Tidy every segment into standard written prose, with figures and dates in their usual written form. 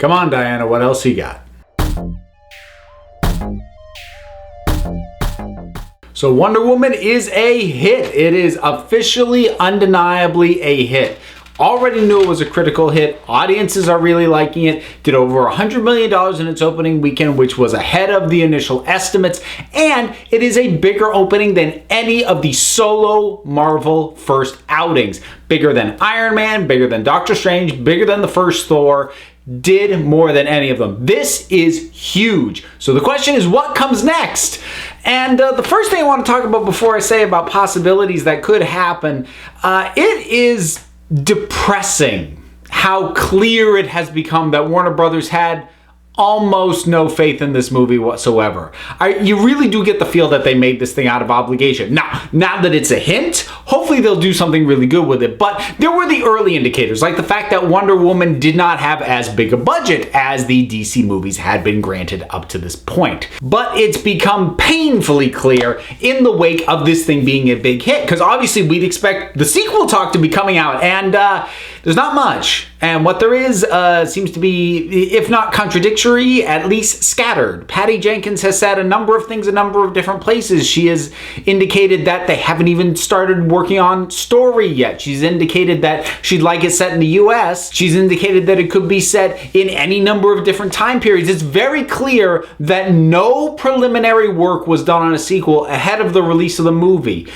Come on, Diana, what else you got? So Wonder Woman is a hit. It is officially, undeniably a hit. Already knew it was a critical hit. Audiences are really liking it. Did over $100 million in its opening weekend, which was ahead of the initial estimates. And it is a bigger opening than any of the solo Marvel first outings. Bigger than Iron Man, bigger than Doctor Strange, bigger than the first Thor. Did more than any of them. This is huge. So the question is, what comes next? And the first thing I want to talk about before I say about possibilities that could happen, it is depressing how clear it has become that Warner Brothers had almost no faith in this movie whatsoever. You really do get the feel that they made this thing out of obligation. Now that it's a hint, hopefully they'll do something really good with it. But there were the early indicators, like the fact that Wonder Woman did not have as big a budget as the DC movies had been granted up to this point. But it's become painfully clear in the wake of this thing being a big hit, because obviously we'd expect the sequel talk to be coming out, and there's not much. And what there is seems to be, if not contradictory, at least scattered. Patty Jenkins has said a number of things a number of different places. She has indicated that they haven't even started working on story yet. She's indicated that she'd like it set in the US. She's indicated that it could be set in any number of different time periods. It's very clear that no preliminary work was done on a sequel ahead of the release of the movie.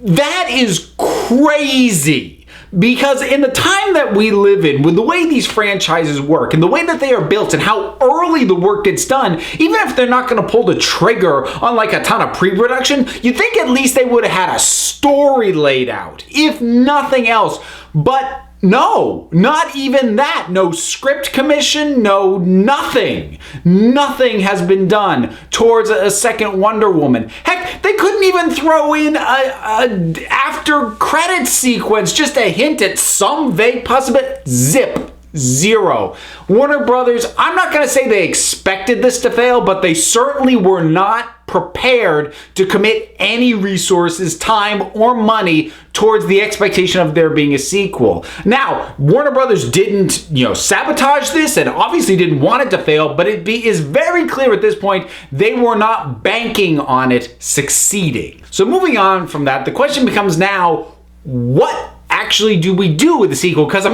That is crazy. Because in the time that we live in, with the way these franchises work and the way that they are built and how early the work gets done, even if they're not going to pull the trigger on like a ton of pre-production, you'd think at least they would have had a story laid out, if nothing else. But no, not even that. No script commission, no nothing. Nothing has been done towards a second Wonder Woman. Heck, they couldn't even throw in a after credits sequence, just a hint at some vague possibility. Zip. Zero. Warner Brothers, I'm not going to say they expected this to fail, but they certainly were not prepared to commit any resources, time, or money towards the expectation of there being a sequel. Now, Warner Brothers didn't, sabotage this and obviously didn't want it to fail, but it is very clear at this point they were not banking on it succeeding. So moving on from that, the question becomes now, what actually do we do with the sequel? Because,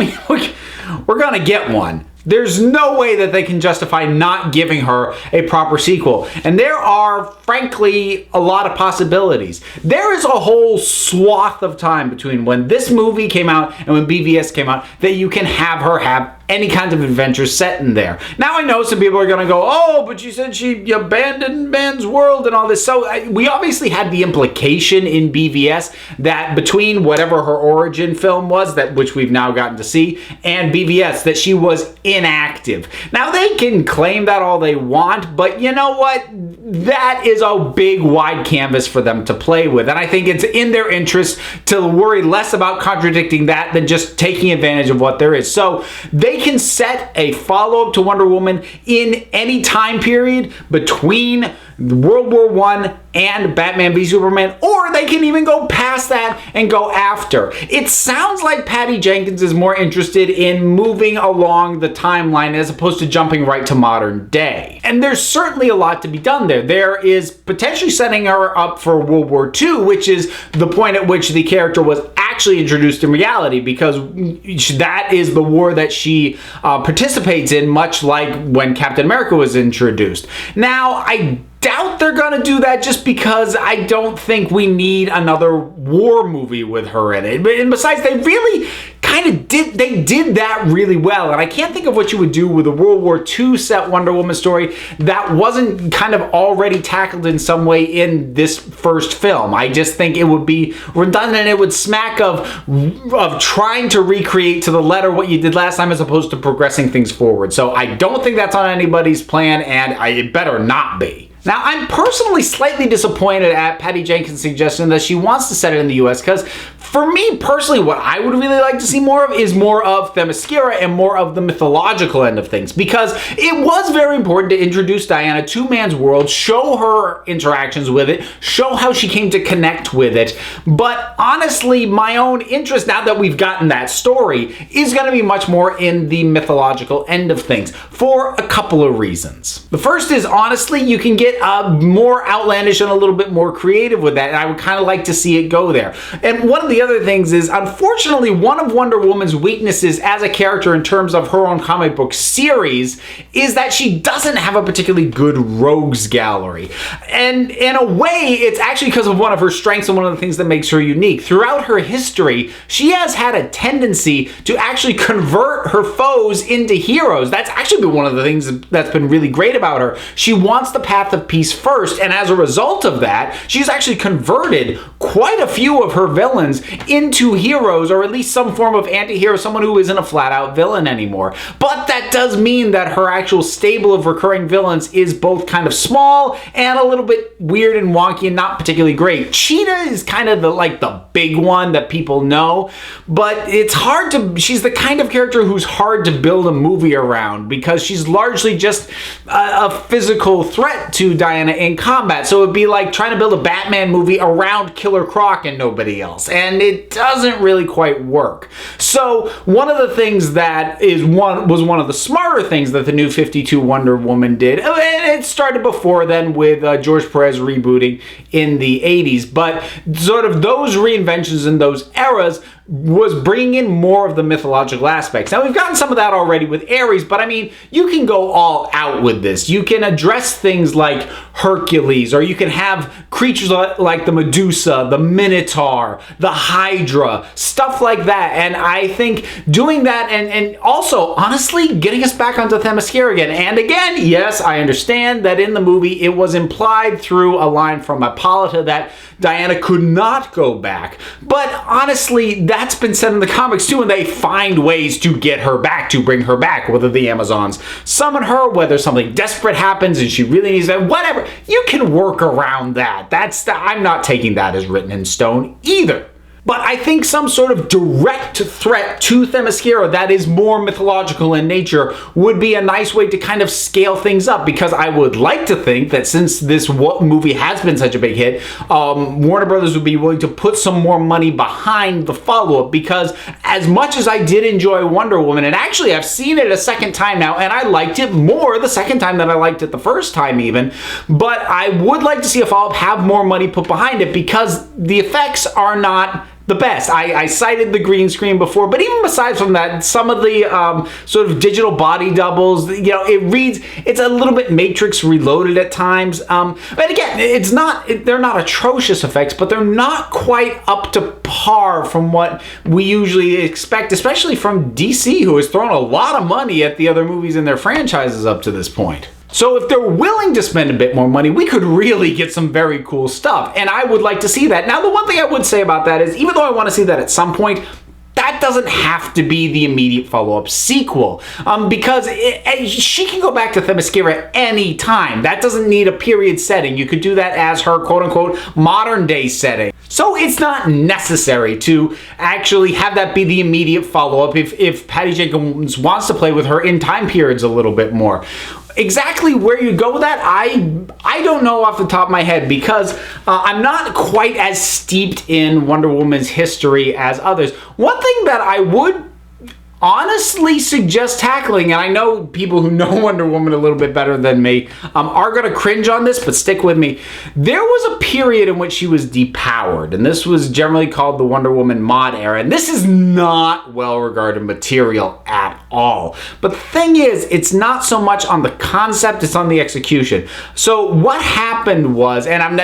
we're going to get one. There's no way that they can justify not giving her a proper sequel. And there are, frankly, a lot of possibilities. There is a whole swath of time between when this movie came out and when BVS came out that you can have her have any kind of adventure set in there. Now I know some people are going to go, oh, but you said she abandoned man's world and all this. So we obviously had the implication in BVS that between whatever her origin film was, that which we've now gotten to see, and BVS, that she was inactive. Now they can claim that all they want, but you know what? That is a big wide canvas for them to play with. And I think it's in their interest to worry less about contradicting that than just taking advantage of what there is. So they can set a follow-up to Wonder Woman in any time period between World War I and Batman v Superman, or they can even go past that and go after. It sounds like Patty Jenkins is more interested in moving along the timeline as opposed to jumping right to modern day. And there's certainly a lot to be done there. There is potentially setting her up for World War II, which is the point at which the character was actually introduced in reality, because that is the war that she participates in, much like when Captain America was introduced. Now, I doubt they're gonna do that, just because I don't think we need another war movie with her in it. And besides, they really kind of did that really well, and I can't think of what you would do with a World War II set Wonder Woman story that wasn't kind of already tackled in some way in this first film. I just think it would be redundant. It would smack of trying to recreate to the letter what you did last time as opposed to progressing things forward. So I don't think that's on anybody's plan, and it better not be. Now, I'm personally slightly disappointed at Patty Jenkins' suggestion that she wants to set it in the US, because For me personally, what I would really like to see more of is more of Themyscira and more of the mythological end of things, because it was very important to introduce Diana to man's world, show her interactions with it, show how she came to connect with it. But honestly, my own interest, now that we've gotten that story, is going to be much more in the mythological end of things for a couple of reasons. The first is, honestly, you can get more outlandish and a little bit more creative with that, and I would kind of like to see it go there. And one of the other things is, unfortunately, one of Wonder Woman's weaknesses as a character in terms of her own comic book series is that she doesn't have a particularly good rogues gallery. And in a way, it's actually because of one of her strengths and one of the things that makes her unique. Throughout her history, she has had a tendency to actually convert her foes into heroes. That's actually been one of the things that's been really great about her. She wants the path of peace first, and as a result of that, she's actually converted quite a few of her villains into heroes, or at least some form of anti-hero, someone who isn't a flat-out villain anymore. But that does mean that her actual stable of recurring villains is both kind of small and a little bit weird and wonky and not particularly great. Cheetah is kind of the big one that people know, but it's hard to, she's the kind of character who's hard to build a movie around because she's largely just a physical threat to Diana in combat. So it'd be like trying to build a Batman movie around Killer Croc and nobody else, and it doesn't really quite work. So one of the things that was one of the smarter things that the New 52 Wonder Woman did, and it started before then with George Perez rebooting in the 80s, but sort of those reinventions in those eras was bringing in more of the mythological aspects. Now, we've gotten some of that already with Ares, but I mean, you can go all out with this. You can address things like Hercules, or you can have creatures like the Medusa, the Minotaur, the Hydra, stuff like that. And I think doing that, and also, honestly, getting us back onto Themyscira again. And again, yes, I understand that in the movie, it was implied through a line from Hippolyta that Diana could not go back. But honestly, that's been said in the comics too, and they find ways to get her back, to bring her back, whether the Amazons summon her, whether something desperate happens and she really needs that, whatever. You can work around that. I'm not taking that as written in stone either. But I think some sort of direct threat to Themyscira that is more mythological in nature would be a nice way to kind of scale things up, because I would like to think that since this movie has been such a big hit, Warner Brothers would be willing to put some more money behind the follow-up, because as much as I did enjoy Wonder Woman, and actually I've seen it a second time now, and I liked it more the second time than I liked it the first time even, but I would like to see a follow-up have more money put behind it, because the effects are not the best. I cited the green screen before, but even besides from that, some of the sort of digital body doubles, you know, it's a little bit Matrix Reloaded at times. But again, they're not atrocious effects, but they're not quite up to par from what we usually expect, especially from DC, who has thrown a lot of money at the other movies in their franchises up to this point. So if they're willing to spend a bit more money, we could really get some very cool stuff, and I would like to see that. Now, the one thing I would say about that is, even though I want to see that at some point, that doesn't have to be the immediate follow-up sequel, because she can go back to Themyscira any time. That doesn't need a period setting. You could do that as her quote-unquote modern-day setting. So it's not necessary to actually have that be the immediate follow-up if Patty Jenkins wants to play with her in time periods a little bit more. Exactly where you go with that, I don't know off the top of my head, because I'm not quite as steeped in Wonder Woman's history as others. One thing that I would honestly suggest tackling, and I know people who know Wonder Woman a little bit better than me are going to cringe on this, but stick with me. There was a period in which she was depowered, and this was generally called the Wonder Woman mod era, and this is not well-regarded material at all. But the thing is, it's not so much on the concept, it's on the execution. So what happened was, and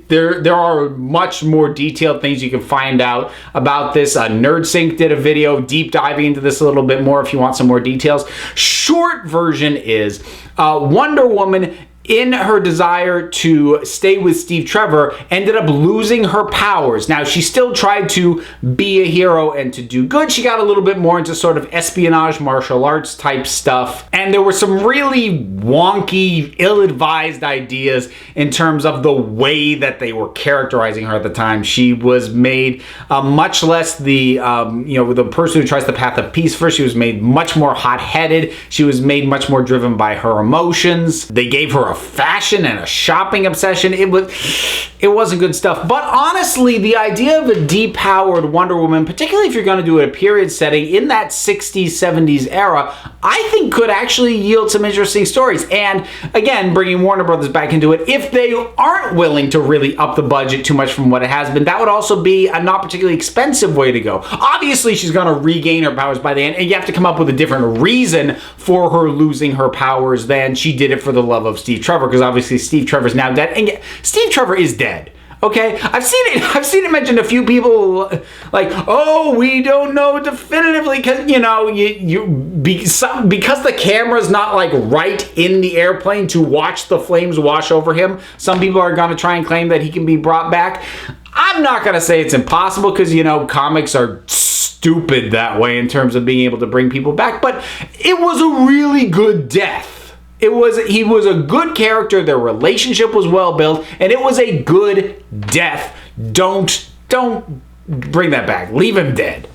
there are much more detailed things you can find out about this. NerdSync did a video deep diving into this a little bit more if you want some more details. Short version is Wonder Woman in her desire to stay with Steve Trevor, ended up losing her powers. Now, she still tried to be a hero and to do good. She got a little bit more into sort of espionage, martial arts type stuff. And there were some really wonky, ill-advised ideas in terms of the way that they were characterizing her at the time. She was made much less the person who tries the path of peace first. She was made much more hot-headed. She was made much more driven by her emotions. They gave her a fashion and a shopping obsession. It wasn't good stuff. But honestly, the idea of a depowered Wonder Woman, particularly if you're going to do a period setting in that 60s, 70s era, I think could actually yield some interesting stories. And again, bringing Warner Brothers back into it, if they aren't willing to really up the budget too much from what it has been, that would also be a not particularly expensive way to go. Obviously, she's going to regain her powers by the end, and you have to come up with a different reason for her losing her powers than she did it for the love of Steve Trevor, because obviously Steve Trevor's now dead, and yet Steve Trevor is dead. Okay, I've seen it mentioned. A few people like, oh, we don't know definitively because because the camera's not like right in the airplane to watch the flames wash over him. Some people are going to try and claim that he can be brought back. I'm not going to say it's impossible because comics are stupid that way in terms of being able to bring people back, but it was a really good death. He was a good character, their relationship was well built, and it was a good death. Don't bring that back. Leave him dead.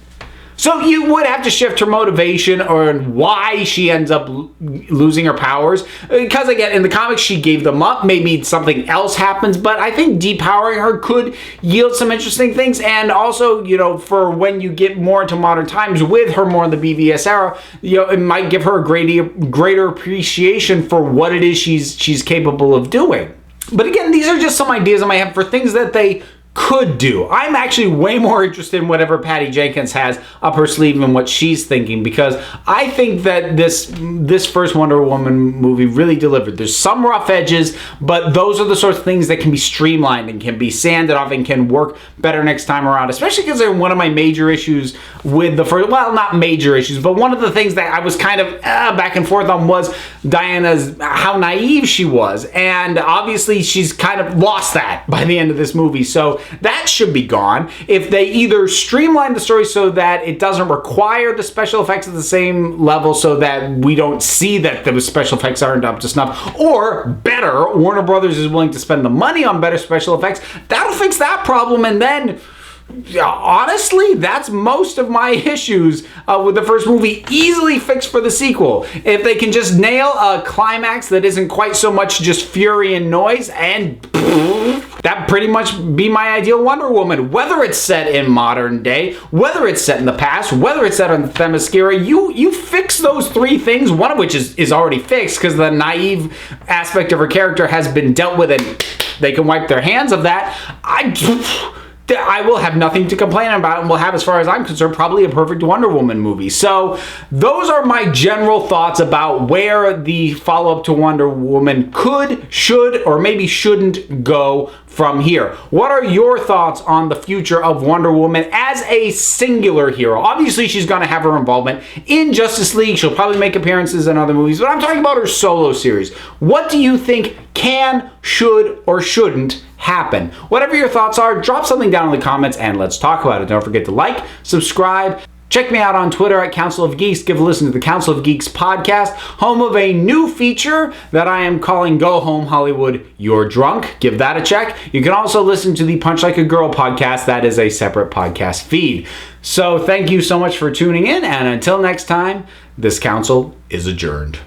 So you would have to shift her motivation on why she ends up losing her powers. Because again, in the comics, she gave them up. Maybe something else happens, but I think depowering her could yield some interesting things. And also, for when you get more into modern times with her more in the BVS era, it might give her a greater appreciation for what it is she's capable of doing. But again, these are just some ideas I might have for things that they could do. I'm actually way more interested in whatever Patty Jenkins has up her sleeve and what she's thinking, because I think that this first Wonder Woman movie really delivered. There's some rough edges, but those are the sorts of things that can be streamlined and can be sanded off and can work better next time around, especially because one of my major issues with the first, well, not major issues, but one of the things that I was kind of back and forth on was Diana's, how naive she was. And obviously she's kind of lost that by the end of this movie. So that should be gone. If they either streamline the story so that it doesn't require the special effects at the same level so that we don't see that the special effects aren't up to snuff, or better, Warner Brothers is willing to spend the money on better special effects, that'll fix that problem. And then honestly, that's most of my issues with the first movie easily fixed for the sequel. If they can just nail a climax that isn't quite so much just fury and noise, and that pretty much be my ideal Wonder Woman. Whether it's set in modern day, whether it's set in the past, whether it's set on Themyscira, you fix those three things, one of which is already fixed because the naive aspect of her character has been dealt with and they can wipe their hands of that. I will have nothing to complain about, and will have, as far as I'm concerned, probably a perfect Wonder Woman movie. So those are my general thoughts about where the follow-up to Wonder Woman could, should, or maybe shouldn't go from here. What are your thoughts on the future of Wonder Woman as a singular hero? Obviously, she's going to have her involvement in Justice League. She'll probably make appearances in other movies, but I'm talking about her solo series. What do you think can, should, or shouldn't happen? Whatever your thoughts are, drop something down in the comments and let's talk about it. Don't forget to like, subscribe. Check me out on Twitter at Council of Geeks. Give a listen to the Council of Geeks podcast, home of a new feature that I am calling Go Home Hollywood, You're Drunk. Give that a check. You can also listen to the Punch Like a Girl podcast. That is a separate podcast feed. So thank you so much for tuning in, and until next time, this council is adjourned.